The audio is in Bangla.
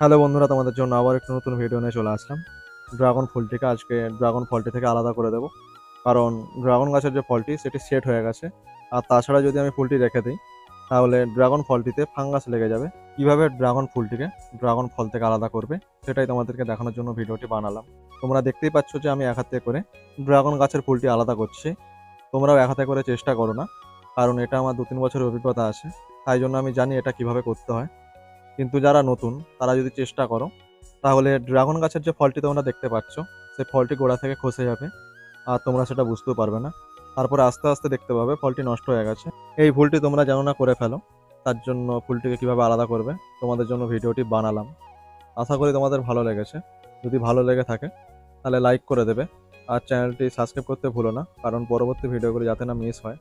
হ্যালো বন্ধুরা, তোমাদের জন্য আবার একটা নতুন ভিডিও নিয়ে চলে আসলাম। ড্রাগন ফুলটিকে আজকে ড্রাগন ফলটি থেকে আলাদা করে দেবো, কারণ ড্রাগন গাছের যে ফলটি সেটি সেট হয়ে গেছে। আর তাছাড়া যদি আমি ফুলটি রেখে দিই তাহলে ড্রাগন ফলটিতে ফাঙ্গাস লেগে যাবে। কিভাবে ড্রাগন ফুলটিকে ড্রাগন ফল থেকে আলাদা করবে সেটাই তোমাদেরকে দেখানোর জন্য ভিডিওটি বানালাম। তোমরা দেখতেই পাচ্ছ যে আমি এক হাতে করে ড্রাগন গাছের ফুলটি আলাদা করছি। তোমরাও এক হাতে করে চেষ্টা করো না, কারণ এটা আমার 2-3 বছরের অভিজ্ঞতা আছে, তাই জন্য আমি জানি এটা কিভাবে করতে হয়। কিন্তু যারা নতুন তারা যদি চেষ্টা করো তাহলে ড্রাগন গাছের যে ফলটি তোমরা দেখতে পাচ্ছ সেই ফলটি গোড়া থেকে খসে যাবে, আর তোমরা সেটা বুঝতেও পারবে না। তারপরে আস্তে আস্তে দেখতে পাবে ফলটি নষ্ট হয়ে গেছে। এই ভুলটি তোমরা যেন না করে ফেলো, তার জন্য ফুলটিকে কিভাবে আলাদা করবে তোমাদের জন্য ভিডিওটি বানালাম। আশা করি তোমাদের ভালো লেগেছে। যদি ভালো লেগে থাকে তাহলে লাইক করে দেবে, আর চ্যানেলটি সাবস্ক্রাইব করতে ভুলো না, কারণ পরবর্তী ভিডিওগুলো যাতে না মিস হয়